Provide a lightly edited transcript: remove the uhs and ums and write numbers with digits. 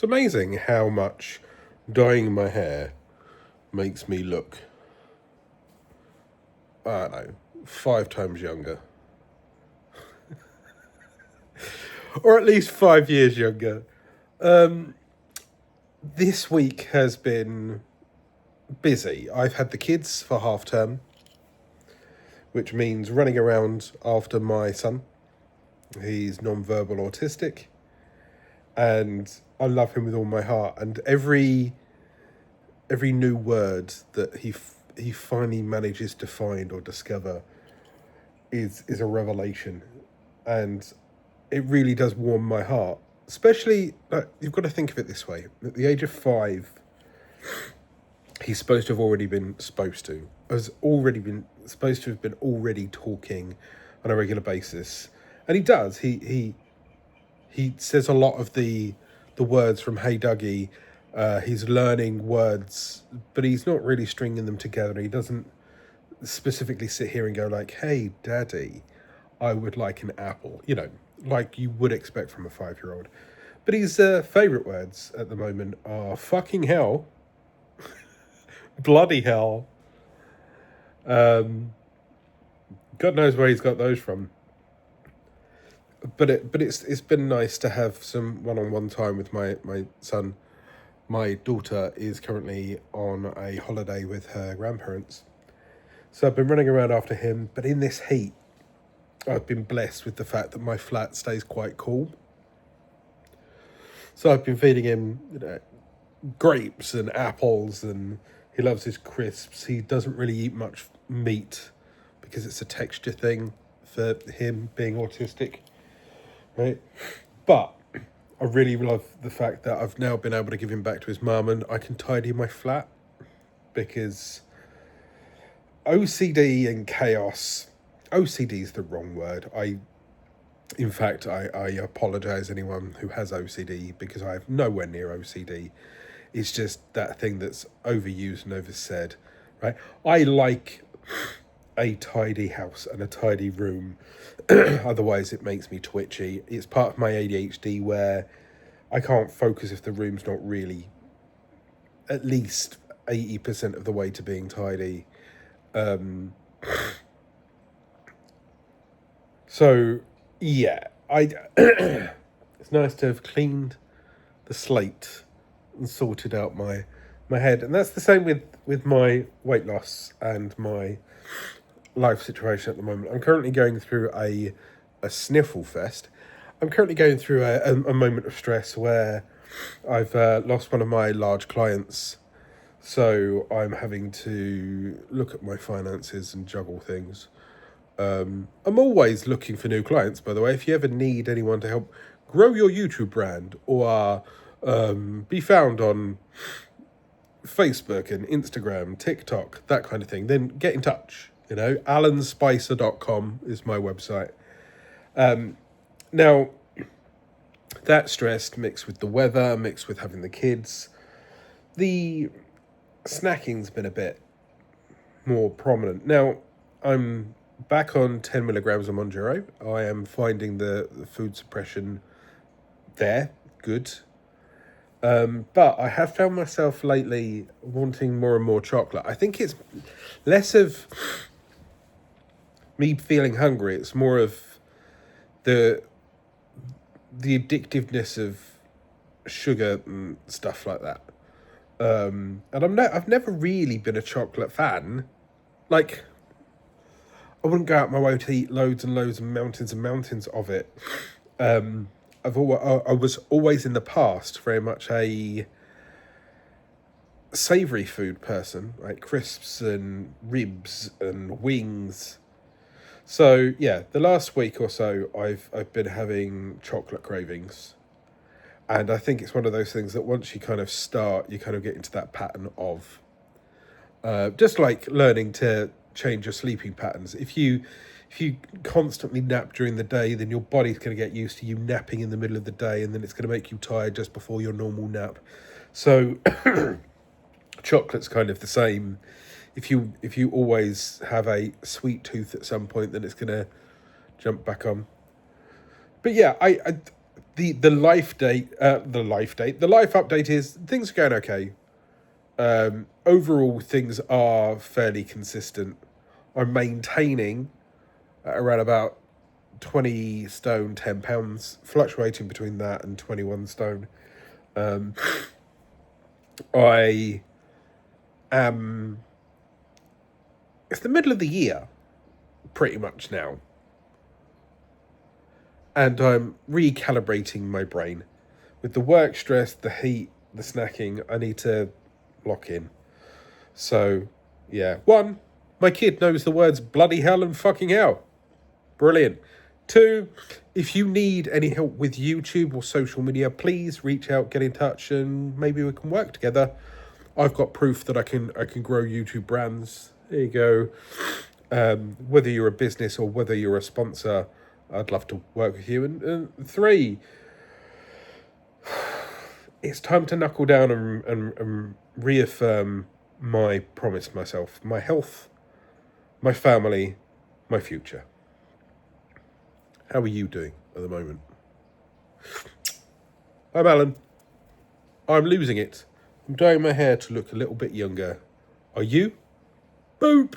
It's amazing how much dyeing my hair makes me look, I don't know, 5 times younger. Or at least 5 years younger. This week has been busy. I've had the kids for half term, which means running around after my son. He's non-verbal autistic, and I love him with all my heart. And every new word that he finally manages to find or discover is a revelation, and it really does warm my heart. Especially, you've got to think of it this way: at the age of 5, he's supposed to have already been already talking on a regular basis, and he does. He says a lot of the words from Hey Dougie. He's learning words, but he's not really stringing them together. He doesn't specifically sit here and go like, "Hey, Daddy, I would like an apple," like you would expect from a 5-year-old. But his favourite words at the moment are fucking hell, bloody hell. God knows where he's got those from. But it's been nice to have some one-on-one time with my son. My daughter is currently on a holiday with her grandparents, so I've been running around after him. But in this heat, I've been blessed with the fact that my flat stays quite cool. So I've been feeding him, grapes and apples, and he loves his crisps. He doesn't really eat much meat because it's a texture thing for him being autistic, right? But I really love the fact that I've now been able to give him back to his mum, and I can tidy my flat, because OCD and chaos. OCD is the wrong word. I apologise anyone who has OCD, because I have nowhere near OCD. It's just that thing that's overused and oversaid, right? I like a tidy house and a tidy room. Otherwise, it makes me twitchy. It's part of my ADHD where I can't focus if the room's not really at least 80% of the way to being tidy. So, yeah, it's nice to have cleaned the slate and sorted out my head. And that's the same with my weight loss and my life situation at the moment. I'm currently going through a sniffle fest. I'm currently going through a moment of stress where I've lost one of my large clients. So I'm having to look at my finances and juggle things. I'm always looking for new clients, by the way. If you ever need anyone to help grow your YouTube brand, or be found on Facebook and Instagram, TikTok, that kind of thing, then get in touch. alanspicer.com is my website. Now, that stress mixed with the weather, mixed with having the kids, the snacking's been a bit more prominent. Now, I'm back on 10 milligrams of Mounjaro. I am finding the food suppression there good. But I have found myself lately wanting more and more chocolate. I think it's less of me feeling hungry. It's more of the addictiveness of sugar and stuff like that. And I've never really been a chocolate fan. Like, I wouldn't go out my way to eat loads and loads and mountains of it. I was always in the past very much a savoury food person, like crisps and ribs and wings. So yeah, the last week or so, I've been having chocolate cravings, and I think it's one of those things that once you kind of start, you kind of get into that pattern of, just like learning to change your sleeping patterns. If you constantly nap during the day, then your body's going to get used to you napping in the middle of the day, and then it's going to make you tired just before your normal nap. So chocolate's kind of the same. If you always have a sweet tooth at some point, then it's going to jump back on. But yeah, the life update is things are going okay. Overall, things are fairly consistent. I'm maintaining at around about 20 stone, 10 pounds, fluctuating between that and 21 stone. I am. It's the middle of the year, pretty much now. And I'm recalibrating my brain. With the work stress, the heat, the snacking, I need to lock in. So, yeah. 1, my kid knows the words bloody hell and fucking hell. Brilliant. 2, if you need any help with YouTube or social media, please reach out, get in touch, and maybe we can work together. I've got proof that I can grow YouTube brands. There you go. Whether you're a business or whether you're a sponsor, I'd love to work with you. And 3, it's time to knuckle down and reaffirm my promise to myself, my health, my family, my future. How are you doing at the moment? I'm Alan. I'm losing it. I'm dyeing my hair to look a little bit younger. Are you? Boop!